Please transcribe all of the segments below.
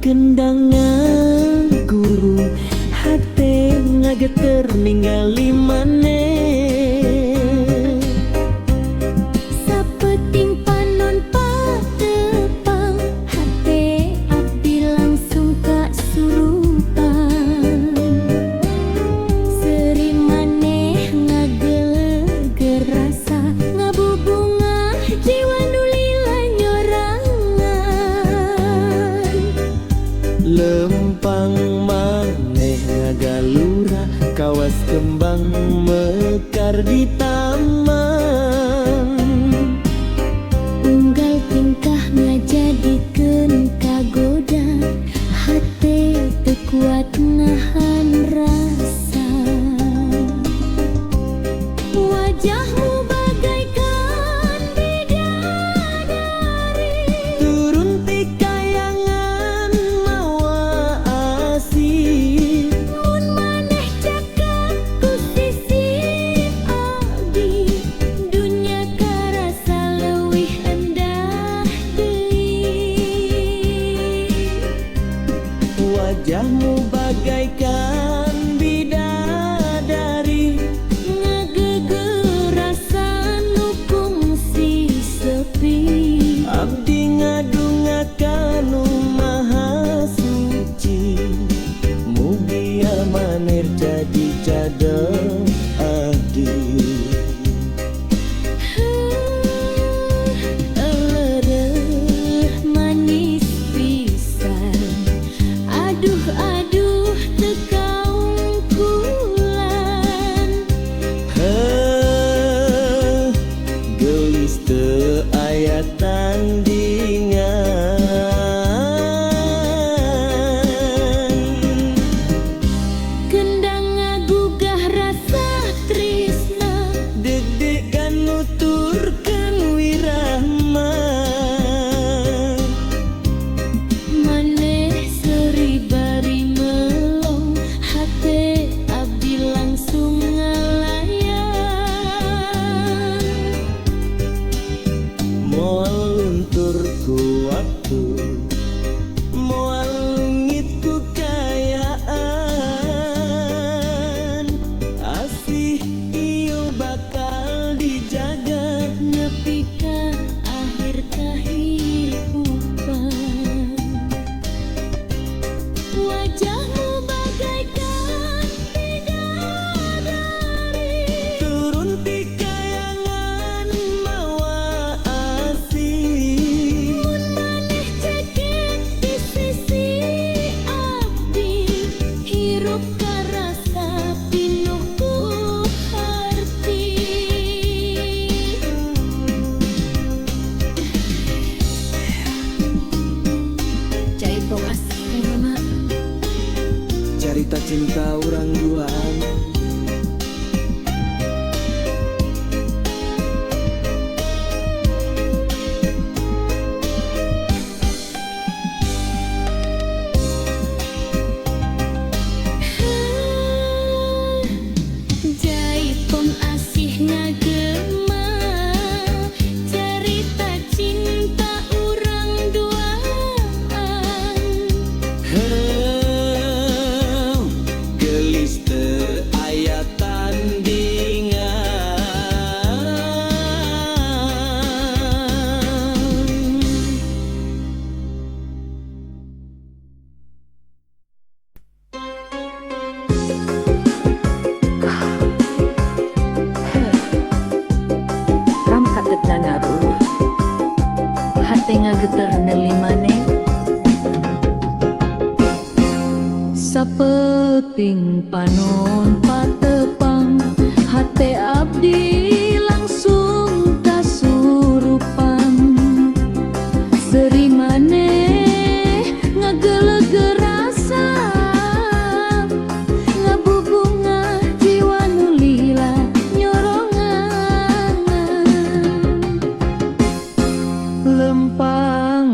Kendangan guru hati ngageter ningali maneh. Sapeting panon patepang hati abdi langsung kasurupan. Seri maneh ngageleger rasa ngabubungah jiwa nulila nyorangan. Lempang maneh ngagalura kawas kembang mekar di taman. Unggal tingkah ngajadikeun kagoda hati teu kuat nahan rasa. Wajahmu bagaikan bidadari, Turun ti kayangan mawa asih. mun maneh cakap ku sisi abdi, dunya karasa leuwih endah deui. Wajahmu bagaikan bidadari, Ngageger rasa nu kungsi sepi. abdi ngadungakan nu maha suci. Mugi amanir jadi cadel abdi. Elereuh manis pisan, aduh aduh teu kaungkulan. Heuh, gelis teu aya tandingan. Kendang ngagugah rasa tresna, Deg-degan nuturkeun wirahma. maneh seri bari melong hate abdi langsung ngalayan. Moal luntur ku waktu, moal lungit ku kayaan. Asih ieu bakal dijaga Nepi ka akhir kahirupan. Wajahmu bagaikan bidadari, turun ti kayangan mawa asih. mun maneh cekek di sisi abdi, hirup karasa pinuh ku harti. Cai tongas mama. Carita cinta urang duaan. Jaipong asih ngagema, cerita cinta urang duaan. Heuh, gelis teu aya tandingan. Ram katetna ngaruh hate ngageter neuli maneh. Sapeting panon patepang hate abdi langsung kasurupan. Seri maneh ngageleger rasa ngabubungah jiwa nulila nyorongan. Lempang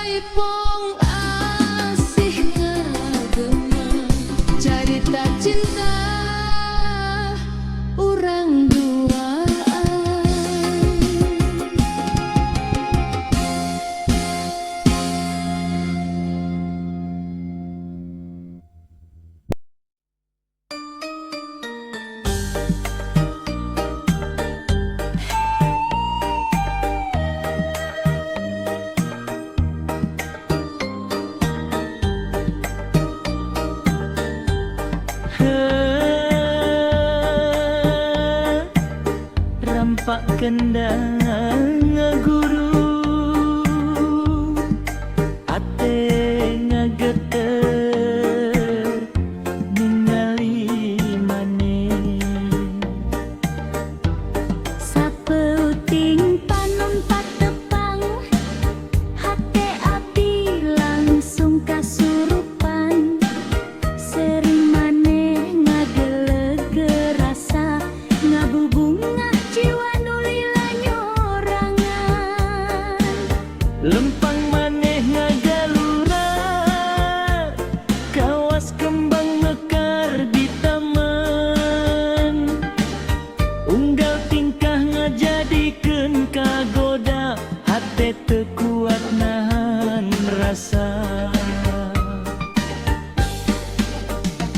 Jaipong asih ngagema carita cinta urang duaan. Rampak kendang ngaguru ate ngageter ningali maneh Sapeuting panumpat tepang hate abdi langsung kasurupan sering maneh ngageleg rasa ngabubungah jiwa nulila nyorangan lempang maneh ngagalura kawas kembang mekar di taman unggal tingkah ngajadikeun kagoda hate teu kuat nahan rasa.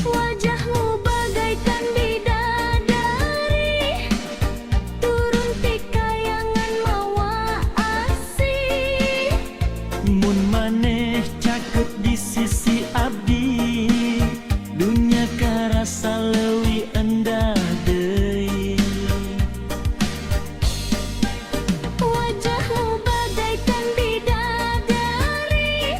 wajahmu bagaikan bidadari turun ti kayangan mawa asih Mun maneh caket di sisi abdi dunya karasa leuwih endah deui. wajahmu bagaikan bidadari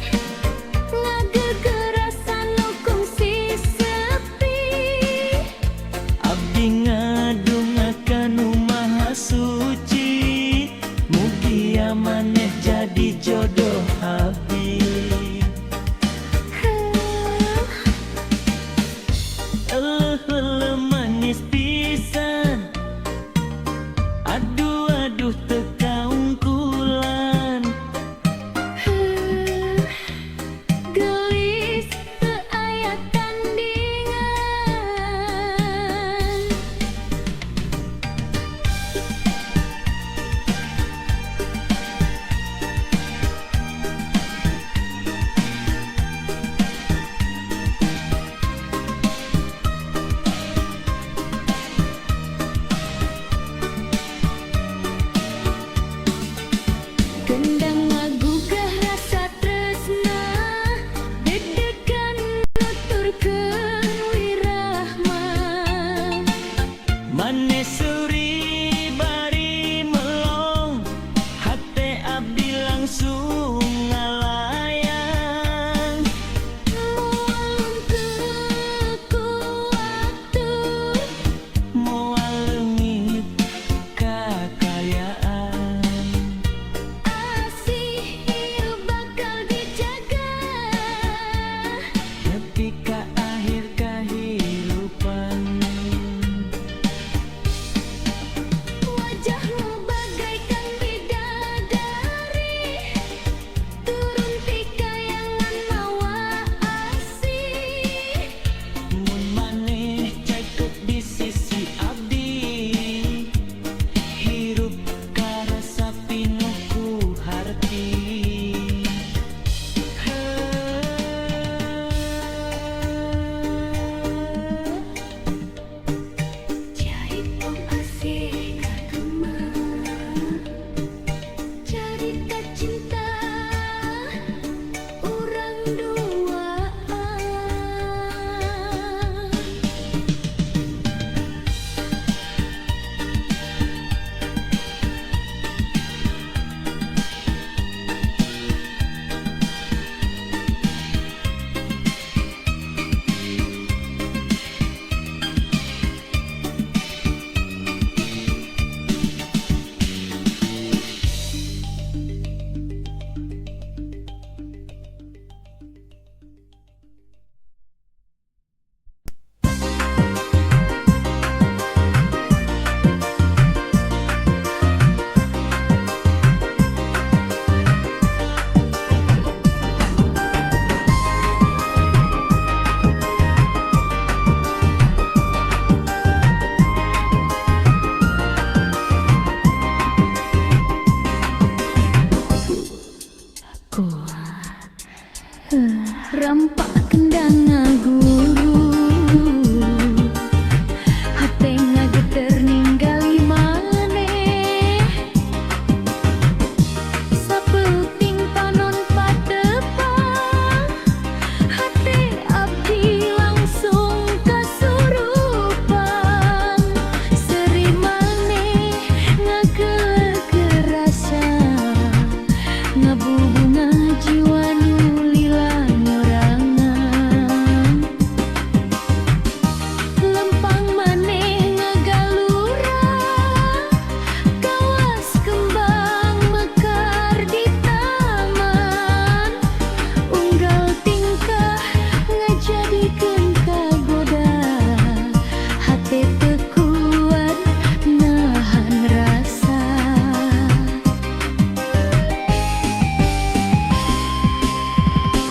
Rampak kendang ngaguru, hate ngageter ninggali maneh. Sapeuting panon patepang, hate abdi langsung kasurupan. Seri maneh ngageuleuh rasa, ngabubunga jiwa nu lila nyorangan. Lempang maneh ngagalura, kawas kembang mekar di taman. Unggal tingkah ngajadikeun kagoda, hate teu kuat nahan rasa.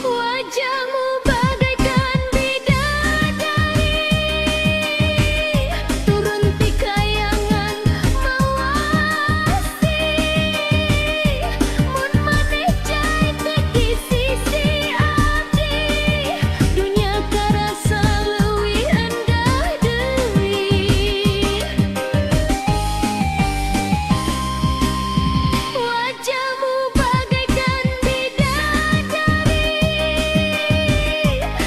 Wajahmu bagaikan bidadari, turun ti kayangan mawasi. Mun maneh cai teh di sisi abdi, dunya karasa leuwih endah deui. Wajahmu bagaikan bidadari,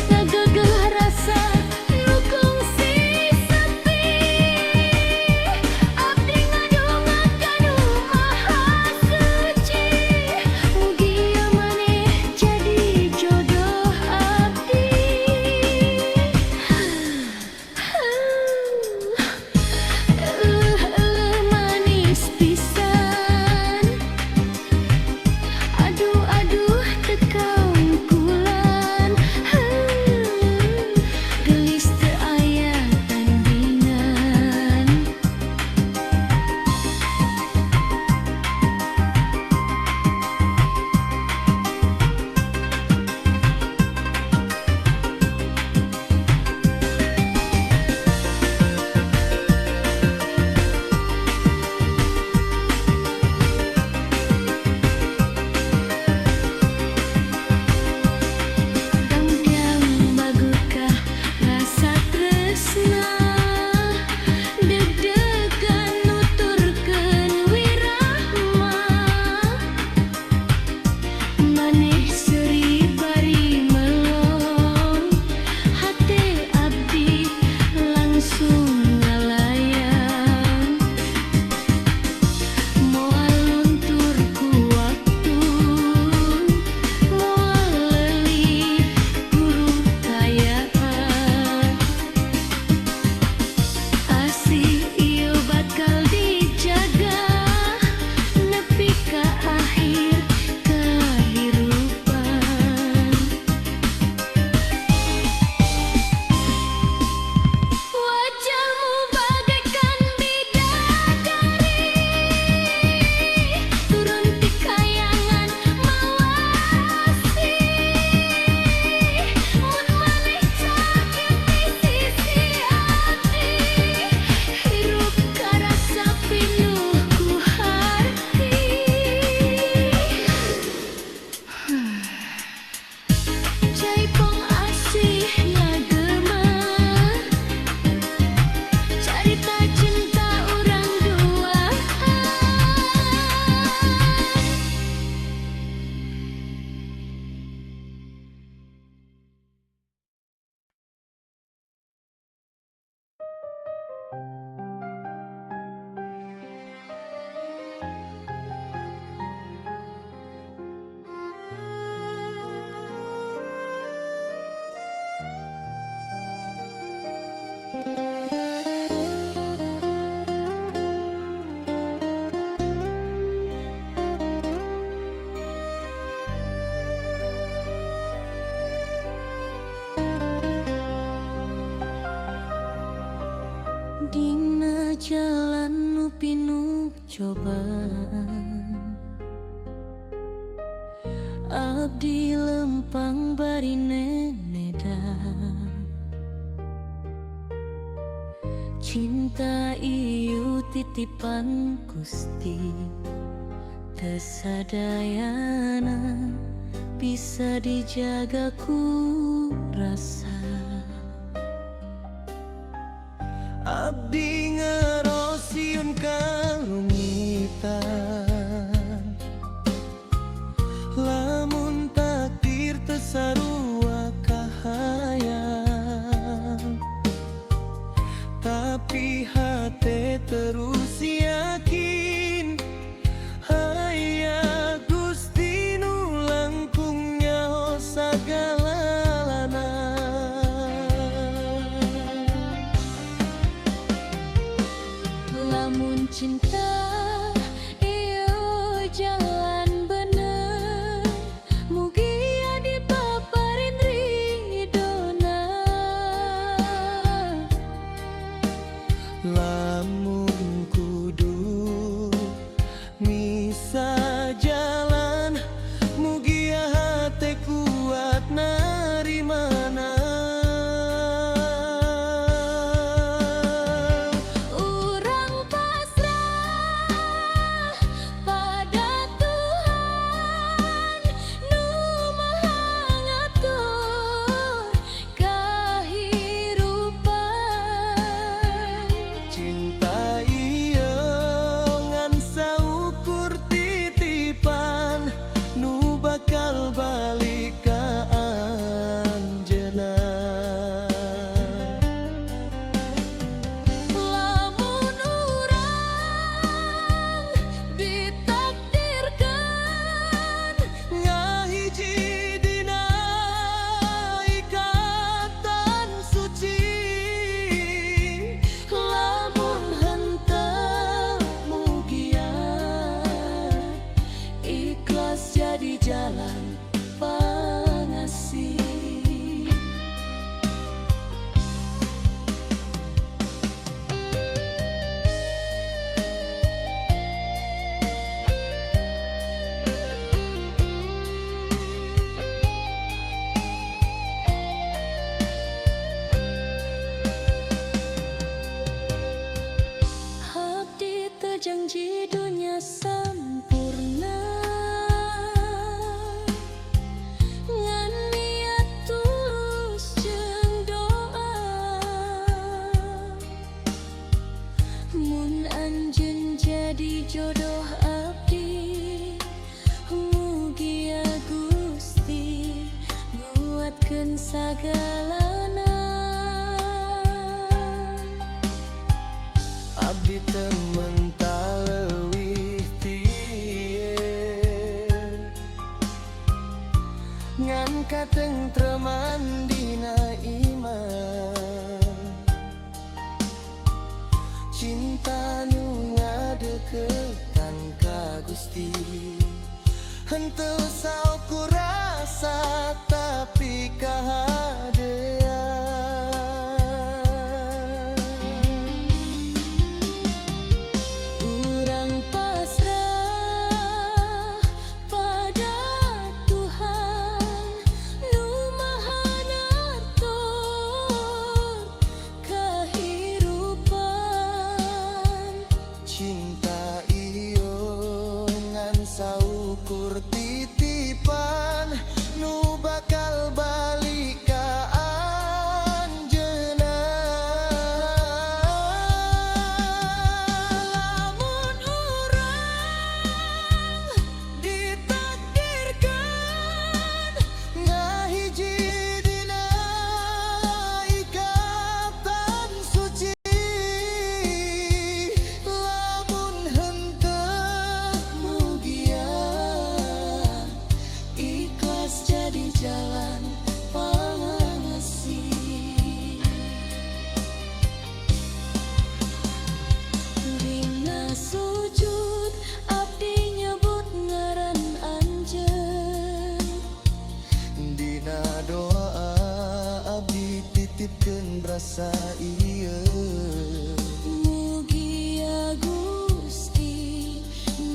ngagegeh rasa nu kungsi sepi. Abdi ngadongakeun Nu Maha Suci, mugia maneh jadi jodoh abdi. Eleuh manis pisan, aduh teu kaungkulan. Gelis teu aya tandingan. Dangdang bagukah rasa tresna, deg-degan nuturkeun wirahma. Maneh seuri bari melong, hate abdi langsung ngalayang. Moal luntur ku waktu, moal leuli guru kayaan. Asih ieu bakal dijaga nepi ka akhir kahirupan. Wajahmu bagaikan bidadari, turun ti kayangan mawasi. Mun maneh sakit di sisi abdi, hirup karasa pinuh ku harti. Jaipong asih ngagema, carita cinta urang duaan. Dina jalan nu pinuh cobaan, abdi lempang bari nenedan. Cinta ieu titipan Gusti, teu sadayana bisa dijaga ku rasa. Abdi ngerosiun karumitan, lamun takdir tesarua kahayang, tapi hati terus yakin aya Gusti nu langkung nyaho sagalana. Lamun cinta iyo jalan bener, mugi adi paparin ridona. Lamun kudu misa jalan, mugi hati kuat narimana. Urang pasrah pada Tuhan nu maha ngatur kahirupan. Cinta ieu ngan saukur titipan nu bakal balik ka anjeunna. Lamun urang ditakdirkan Ngahiji dina ikatan suci, lamun henteu mugia ikhlas jadi jalan pangasih. Abdi teu janji dunia sampurna, ngan niat tulus jeung doa. Mun anjeun jadi jodoh abdi, mugia Gusti nguatkeun sagalana. abdi teu mental leuwih tieun, ngan katentreman dina iman. Cinta nu ngadeukeutan ka Gusti, henteu saukur rasa tapi kahadean. Urang pasrah pada Tuhan nu maha ngatur kahirupan. Cinta iyo ngan saukur titipan nu bakal balik ka anjeunna. Lamun urang ditakdirkan ngahiji dina ikatan suci, lamun henteu mugia Ikhlas jadi jalan pangasih. Dina sujud abdi nyebut ngaran anjeun, dina doa abdi titipkeun rasa ieu. mugia Gusti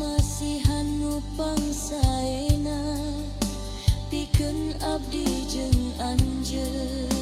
masihan nu pangsaena pikeun abdi jeung anjeun.